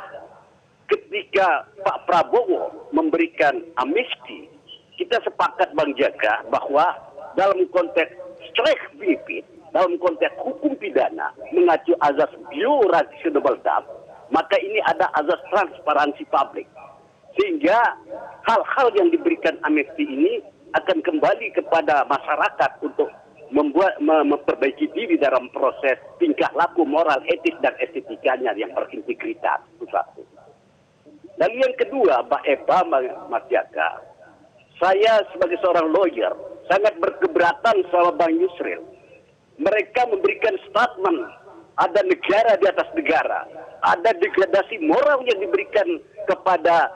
ketika Pak Prabowo memberikan amnesti, kita sepakat Bang Jaka bahwa dalam konteks stress benefit, dalam konteks hukum pidana mengacu azas bioreasonable doubt, maka ini ada azas transparansi publik. Sehingga hal-hal yang diberikan amnesti ini akan kembali kepada masyarakat untuk memperbaiki diri dalam proses tingkah laku moral, etis, dan estetikanya yang berintegritas. Itu satu. Lalu yang kedua, Mbak Eva, Mas Jaka, saya sebagai seorang lawyer sangat berkeberatan sama Bang Yusril. Mereka memberikan statement, ada negara di atas negara, ada degradasi moral yang diberikan kepada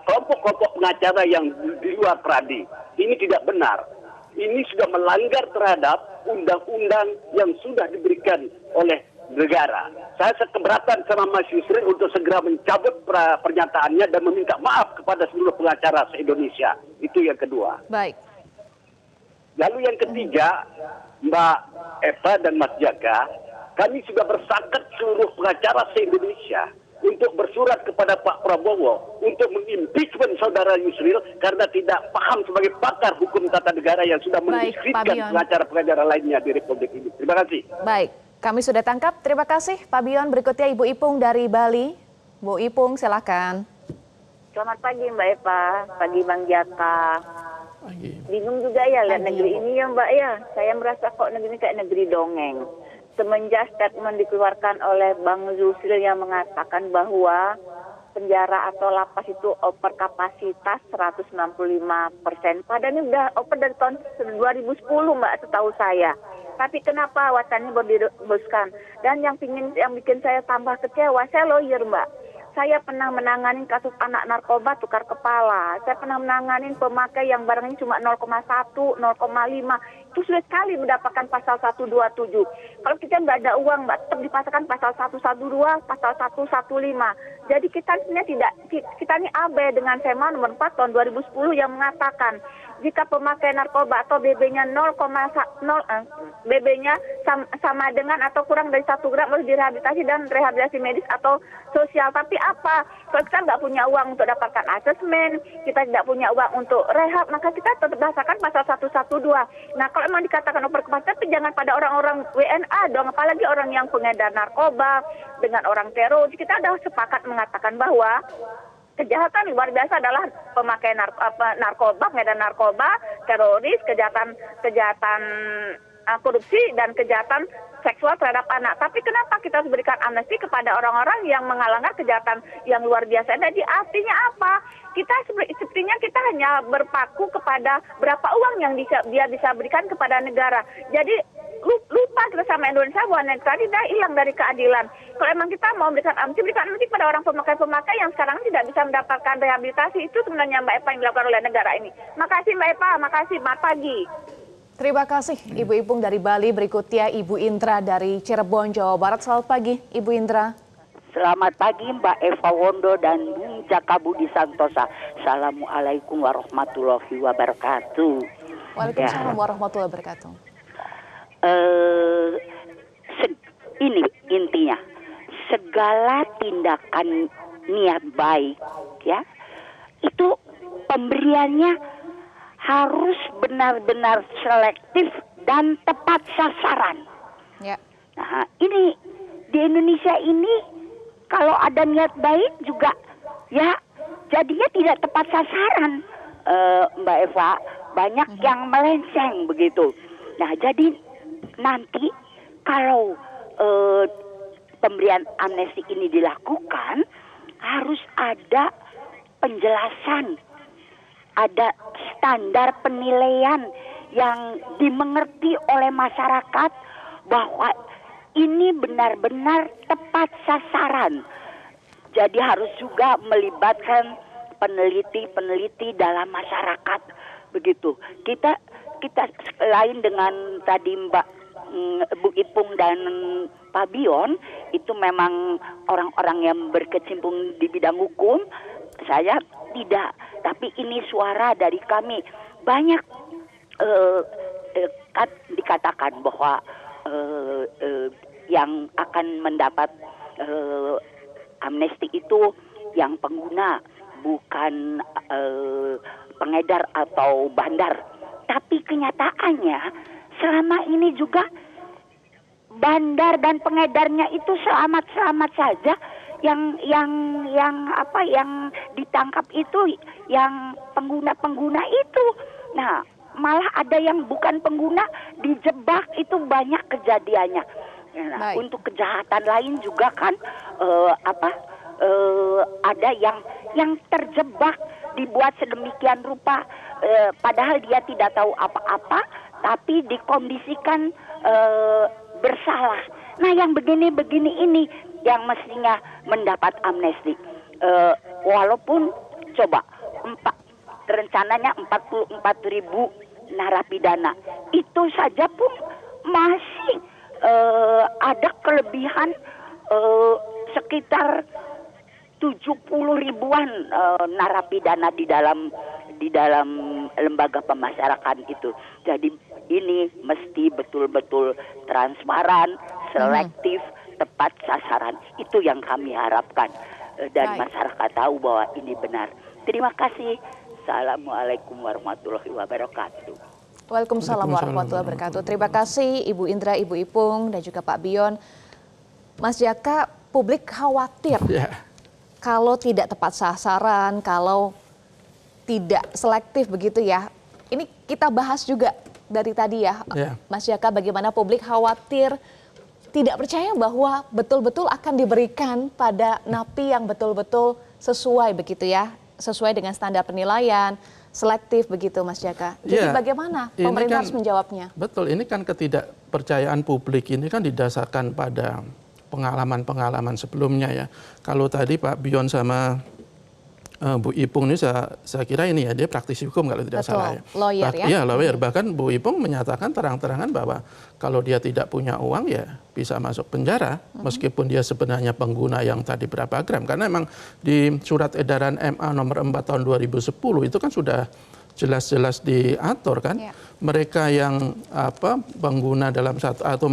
kelompok-kelompok pengacara yang di luar peradi. Ini tidak benar. Ini sudah melanggar terhadap undang-undang yang sudah diberikan oleh negara. Saya keberatan sama Mas Yusril untuk segera mencabut pernyataannya dan meminta maaf kepada seluruh pengacara se-Indonesia. Itu yang kedua. Baik. Lalu yang ketiga, Mbak Eva dan Mas Jaka, kami sudah bersakat seluruh pengacara se-Indonesia untuk bersurat kepada Pak Prabowo untuk mengimpeachment saudara Yusril karena tidak paham sebagai pakar hukum tata negara yang sudah mendiskreditkan pengacara-pengacara lainnya di Republik ini. Terima kasih. Baik, kami sudah tangkap. Terima kasih Pak Bion. Berikutnya Ibu Ipung dari Bali. Bu Ipung, silakan. Selamat pagi Mbak Eva, pagi Bang Jaka. Pagi. Bingung juga ya lihat negeri ini ya Mbak ya. Saya merasa kok negeri ini kayak negeri dongeng. Semenjak statement dikeluarkan oleh Bang Yusril yang mengatakan bahwa penjara atau lapas itu over kapasitas 165%. Padahal ini udah open dari tahun 2010 Mbak setahu saya. Tapi kenapa wacannya baru dihembuskan? Dan yang bikin saya tambah kecewa, saya lawyer Mbak. Saya pernah menangani kasus anak narkoba tukar kepala. Saya pernah menangani pemakai yang barangnya cuma 0,1, 0,5. Itu sulit sekali mendapatkan pasal 127. Kalau kita nggak ada uang, Mbak, tetap dipasangkan pasal 112, pasal 115. Jadi kita ini abai dengan SEMA nomor 4 tahun 2010 yang mengatakan jika pemakai narkoba atau BB-nya BB-nya sama dengan atau kurang dari 1 gram harus direhabilitasi dan rehabilitasi medis atau sosial. Tapi apa? Kalau kita nggak punya uang untuk dapatkan asesmen, kita tidak punya uang untuk rehab, maka kita tetap bahasakan pasal 112. Nah, kalau memang dikatakan overkapasitas, tapi jangan pada orang-orang WNA dong, apalagi orang yang pengedar narkoba dengan orang teroris. Kita sudah sepakat mengatakan bahwa kejahatan luar biasa adalah pemakai narkoba, pengedar narkoba, teroris, kejahatan korupsi dan kejahatan seksual terhadap anak. Tapi kenapa kita harus berikan amnesti kepada orang-orang yang mengalangkan kejahatan yang luar biasa? Jadi artinya apa? Sepertinya kita hanya berpaku kepada berapa uang yang dia bisa berikan kepada negara. Jadi lupa kita sama Indonesia bahwa negara tidak hilang dari keadilan. Kalau emang kita mau berikan amnesti pada orang pemakai-pemakai yang sekarang tidak bisa mendapatkan rehabilitasi, itu sebenarnya Mbak Eva yang dilakukan oleh negara ini. Makasih Mbak Eva, makasih, selamat pagi. Terima kasih Ibu Ipung dari Bali. Berikutnya Ibu Indra dari Cirebon, Jawa Barat. Selamat pagi Ibu Indra. Selamat pagi Mbak Eva Wondo dan Bung Jaka Budi Santosa. Assalamualaikum warahmatullahi wabarakatuh. Waalaikumsalam warahmatullahi wabarakatuh. Ini intinya, segala tindakan niat baik ya, itu pemberiannya harus benar-benar selektif dan tepat sasaran. Ya. Nah, ini di Indonesia ini kalau ada niat baik juga ya jadinya tidak tepat sasaran, Mbak Eva, banyak yang melenceng begitu. Nah, jadi nanti kalau pemberian amnesti ini dilakukan harus ada penjelasan, ada standar penilaian yang dimengerti oleh masyarakat bahwa ini benar-benar tepat sasaran. Jadi harus juga melibatkan peneliti-peneliti dalam masyarakat begitu. Kita lain dengan tadi Bu Ipung dan Pak Bion, itu memang orang-orang yang berkecimpung di bidang hukum. Saya tidak, tapi ini suara dari kami. Banyak dikatakan bahwa yang akan mendapat amnesti itu yang pengguna, bukan pengedar atau bandar. Tapi kenyataannya selama ini juga bandar dan pengedarnya itu selamat-selamat saja. Yang ditangkap itu yang pengguna-pengguna itu. Nah, malah ada yang bukan pengguna dijebak, itu banyak kejadiannya. Nah, untuk kejahatan lain juga kan ada yang terjebak, dibuat sedemikian rupa padahal dia tidak tahu apa-apa, tapi dikondisikan bersalah. Nah, yang begini-begini ini yang mestinya mendapat amnesti. Walaupun coba rencananya 44.000 narapidana, itu saja pun masih ada kelebihan sekitar 70 ribuan narapidana di dalam lembaga pemasyarakatan itu. Jadi ini mesti betul-betul transparan, selektif, tepat sasaran. Itu yang kami harapkan dan masyarakat tahu bahwa ini benar. Terima kasih. Assalamualaikum warahmatullahi wabarakatuh. Waalaikumsalam warahmatullahi wabarakatuh. Terima kasih Ibu Indra, Ibu Ipung, dan juga Pak Bion. Mas Jaka, publik khawatir kalau tidak tepat sasaran, kalau tidak selektif begitu ya. Ini kita bahas juga dari tadi ya, Mas Jaka, bagaimana publik khawatir, tidak percaya bahwa betul-betul akan diberikan pada napi yang betul-betul sesuai begitu ya, sesuai dengan standar penilaian, selektif begitu Mas Jaka. Jadi bagaimana pemerintah harus menjawabnya? Betul, ini kan ketidakpercayaan publik ini kan didasarkan pada pengalaman-pengalaman sebelumnya ya. Kalau tadi Pak Bion sama Bu Ipung ini saya kira ini ya, dia praktisi hukum kalau tidak salah ya. Lawyer ya? Iya, lawyer. Bahkan Bu Ipung menyatakan terang-terangan bahwa kalau dia tidak punya uang ya bisa masuk penjara, meskipun dia sebenarnya pengguna yang tadi berapa gram. Karena memang di surat edaran MA nomor 4 tahun 2010 itu kan sudah jelas-jelas diatur kan. Mereka yang pengguna dalam satu atau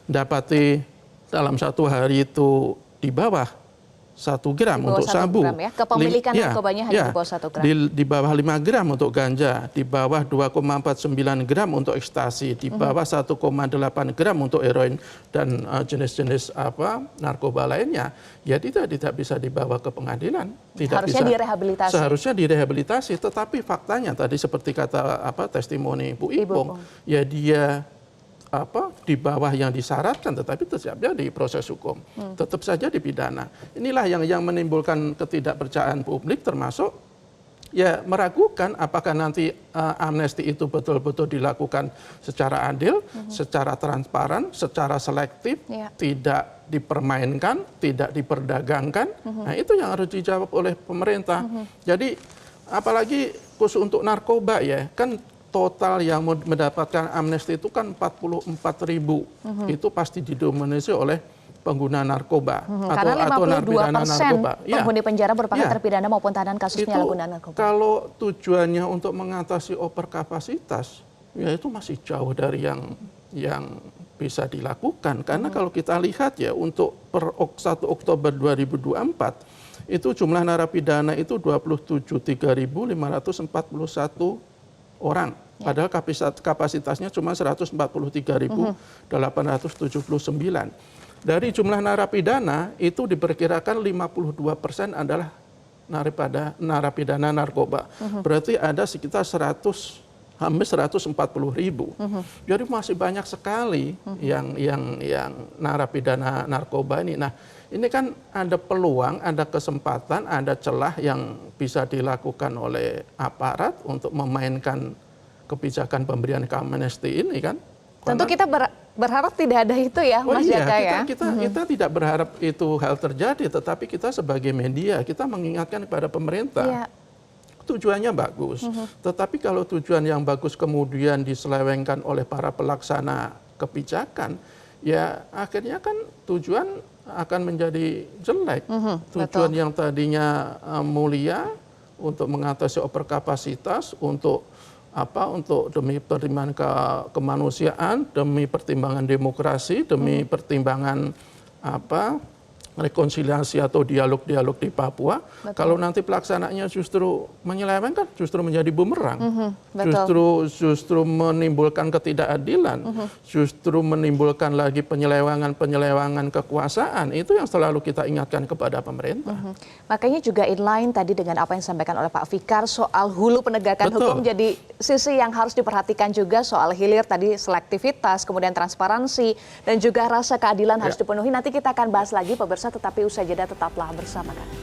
mendapati dalam satu hari itu di bawah gram Di bawah untuk 1 sabu. gram ya. Kepemilikan narkobanya hanya di bawah 1 gram. Di bawah 5 gram untuk ganja, di bawah 2,49 gram untuk ekstasi, di bawah 1,8 gram untuk heroin dan jenis-jenis narkoba lainnya, ya tidak bisa dibawa ke pengadilan. Harusnya direhabilitasi. Seharusnya direhabilitasi, tetapi faktanya tadi seperti kata testimoni Bu Ipong, ya dia di bawah yang disyaratkan, tetapi tetap saja di proses hukum, tetap saja dipidana. Inilah yang menimbulkan ketidakpercayaan publik, termasuk ya meragukan apakah nanti amnesti itu betul-betul dilakukan secara adil, secara transparan, secara selektif, tidak dipermainkan, tidak diperdagangkan. Nah, itu yang harus dijawab oleh pemerintah. Jadi apalagi khusus untuk narkoba ya, kan total yang mendapatkan amnesti itu kan 44.000. Itu pasti didominasi oleh pengguna narkoba atau narapidana narkoba. Penghuni penjara merupakan terpidana maupun tahanan kasus penyalahgunaan narkoba. Kalau tujuannya untuk mengatasi overkapasitas, ya itu masih jauh dari yang bisa dilakukan. Karena kalau kita lihat ya, untuk per 1 Oktober 2024 itu jumlah narapidana itu 27.541 orang. Padahal kapasitasnya cuma 143.879. Dari jumlah narapidana itu diperkirakan 52% adalah narapidana narkoba. Berarti ada sekitar hampir 140.000. Jadi masih banyak sekali yang narapidana narkoba ini. Nah, ini kan ada peluang, ada kesempatan, ada celah yang bisa dilakukan oleh aparat untuk memainkan kebijakan pemberian amnesti ini kan. Tentu kita berharap tidak ada itu ya, Mas Jaka ya. Kita tidak berharap itu hal terjadi, tetapi kita sebagai media, kita mengingatkan kepada pemerintah. Tujuannya bagus, tetapi kalau tujuan yang bagus kemudian diselewengkan oleh para pelaksana kebijakan, ya akhirnya kan tujuan akan menjadi jelek. Tujuan yang tadinya mulia untuk mengatasi overkapasitas, untuk demi pertimbangan kemanusiaan, demi pertimbangan demokrasi, demi pertimbangan rekonsiliasi atau dialog-dialog di Papua. Kalau nanti pelaksananya justru menyelewengkan, justru menjadi bumerang, justru menimbulkan ketidakadilan, justru menimbulkan lagi penyelewangan kekuasaan. Itu yang selalu kita ingatkan kepada pemerintah. Makanya juga inline tadi dengan apa yang disampaikan oleh Pak Fikar soal hulu penegakan hukum, jadi sisi yang harus diperhatikan juga soal hilir tadi, selektivitas, kemudian transparansi, dan juga rasa keadilan harus dipenuhi. Nanti kita akan bahas lagi pemirsa, tetapi usai jeda tetaplah bersama kami.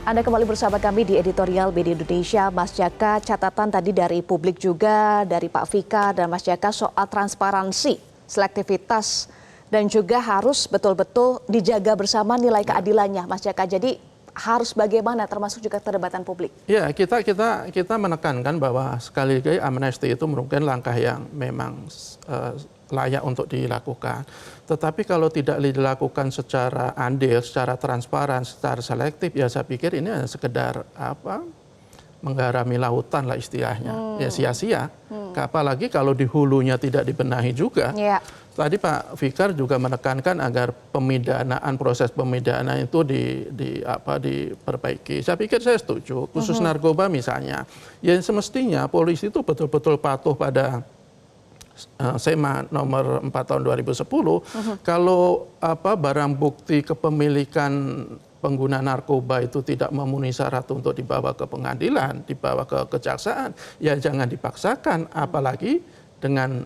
Anda kembali bersama kami di editorial BD Indonesia. Mas Jaka, catatan tadi dari publik juga, dari Pak Fikar dan Mas Jaka soal transparansi, selektivitas, dan juga harus betul-betul dijaga bersama nilai keadilannya, Mas Jaka. Jadi harus bagaimana, termasuk juga perdebatan publik? Ya, kita menekankan bahwa sekali lagi amnesti itu merupakan langkah yang memang layak untuk dilakukan. Tetapi kalau tidak dilakukan secara adil, secara transparan, secara selektif, ya saya pikir ini hanya sekedar menggarami lautan lah istilahnya, ya sia-sia. Apalagi kalau di hulunya tidak dibenahi juga. Tadi Pak Fikar juga menekankan agar proses pemidanaan itu diperbaiki. Saya pikir saya setuju. Khusus narkoba misalnya, ya semestinya polisi itu betul-betul patuh pada SEMA nomor 4 tahun 2010. Kalau barang bukti kepemilikan pengguna narkoba itu tidak memenuhi syarat untuk dibawa ke pengadilan, dibawa ke kejaksaan, ya jangan dipaksakan, apalagi dengan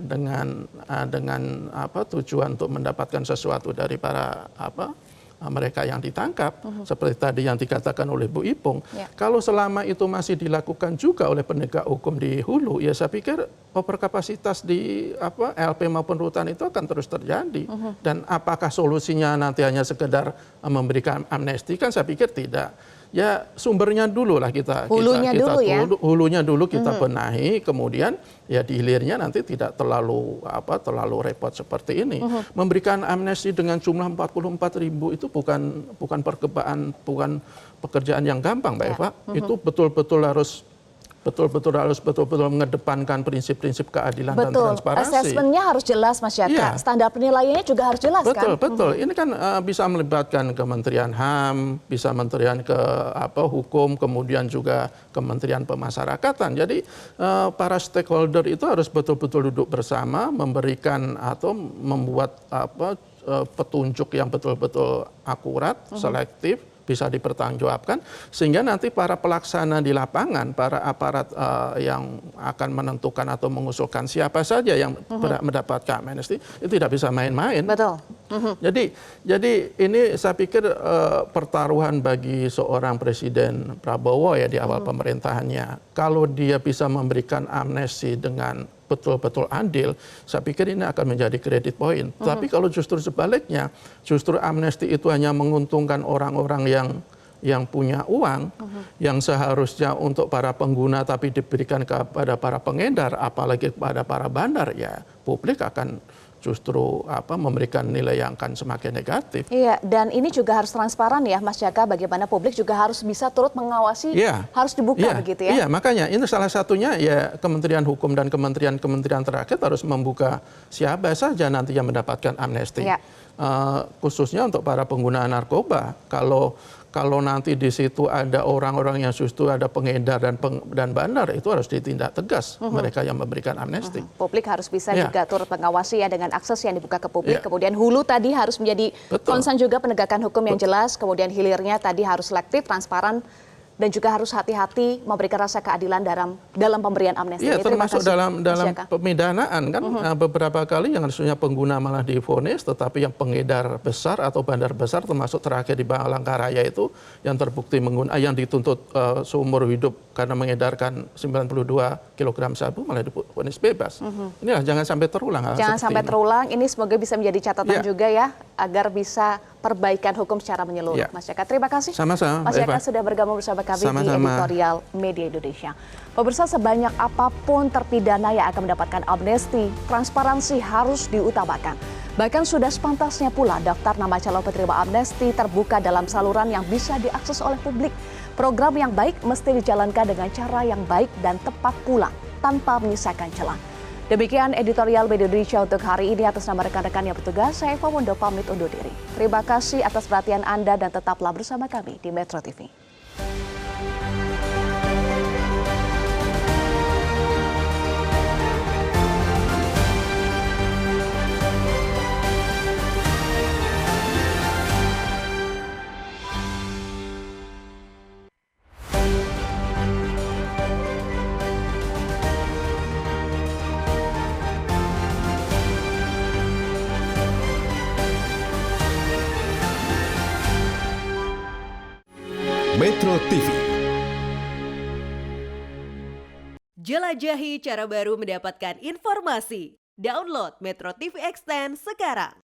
tujuan untuk mendapatkan sesuatu dari para mereka yang ditangkap, seperti tadi yang dikatakan oleh Bu Ipong. Kalau selama itu masih dilakukan juga oleh penegak hukum di hulu, ya saya pikir overkapasitas di LP maupun rutan itu akan terus terjadi. Dan apakah solusinya nanti hanya sekedar memberikan amnesti? Kan saya pikir tidak. ya sumbernya dulu lah kita Hulunya dulu kita benahi, kemudian ya di hilirnya nanti tidak terlalu repot seperti ini. Memberikan amnesti dengan jumlah 44.000 itu bukan percobaan, bukan pekerjaan yang gampang, Mbak Eva. Itu betul-betul harus mengedepankan prinsip-prinsip keadilan dan transparansi. Asesmennya harus jelas, Mas Jaka. Standar penilaiannya juga harus jelas, kan? Betul. Ini kan bisa melibatkan Kementerian HAM, bisa Kementerian Hukum, kemudian juga Kementerian Pemasyarakatan. Jadi para stakeholder itu harus betul-betul duduk bersama, memberikan atau membuat petunjuk yang betul-betul akurat, selektif, bisa dipertanggungjawabkan, sehingga nanti para pelaksana di lapangan, para aparat yang akan menentukan atau mengusulkan siapa saja yang mendapatkan amnesti, itu tidak bisa main-main. Betul. Jadi ini saya pikir pertaruhan bagi seorang Presiden Prabowo ya di awal pemerintahannya. Kalau dia bisa memberikan amnesti dengan betul-betul adil, saya pikir ini akan menjadi credit point. Tapi kalau justru sebaliknya, justru amnesti itu hanya menguntungkan orang-orang yang punya uang, yang seharusnya untuk para pengguna tapi diberikan kepada para pengedar, apalagi kepada para bandar, ya publik akan justru memberikan nilai yang akan semakin negatif. Iya, dan ini juga harus transparan ya, Mas Jaka, bagaimana publik juga harus bisa turut mengawasi, harus dibuka begitu ya. Iya, makanya ini salah satunya ya Kementerian Hukum dan kementerian terkait harus membuka siapa saja nanti yang mendapatkan amnesti. Khususnya untuk para pengguna narkoba. Kalau nanti di situ ada orang-orang yang justru ada pengedar dan bandar, itu harus ditindak tegas mereka yang memberikan amnesti. Publik harus bisa juga turut mengawasi ya dengan akses yang dibuka ke publik. Kemudian hulu tadi harus menjadi concern juga penegakan hukum yang jelas. Kemudian hilirnya tadi harus selektif, transparan, dan juga harus hati-hati memberikan rasa keadilan dalam pemberian amnesti. Iya, termasuk dalam pemidanaan kan beberapa kali yang harusnya pengguna malah divonis, tetapi yang pengedar besar atau bandar besar, termasuk terakhir di Palangkaraya itu yang terbukti yang dituntut seumur hidup karena mengedarkan 92 kg sabu malah divonis bebas. Inilah jangan sampai terulang. Jangan sampai terulang. Ini semoga bisa menjadi catatan juga ya, agar bisa perbaikan hukum secara menyeluruh. Mas Jaka, terima kasih. Sama-sama. Mas Jaka sudah bergabung bersama kami di editorial Media Indonesia. Pemirsa, sebanyak apapun terpidana yang akan mendapatkan amnesti, transparansi harus diutamakan. Bahkan sudah sepantasnya pula daftar nama calon penerima amnesti terbuka dalam saluran yang bisa diakses oleh publik. Program yang baik mesti dijalankan dengan cara yang baik dan tepat pula, tanpa menyisakan celah. Demikian editorial Media Indonesia untuk hari ini. Atas nama rekan-rekan yang bertugas, saya Eva Wondo pamit undur diri. Terima kasih atas perhatian Anda dan tetaplah bersama kami di Metro TV. Metro TV. Jelajahi cara baru mendapatkan informasi. Download Metro TV Extend sekarang.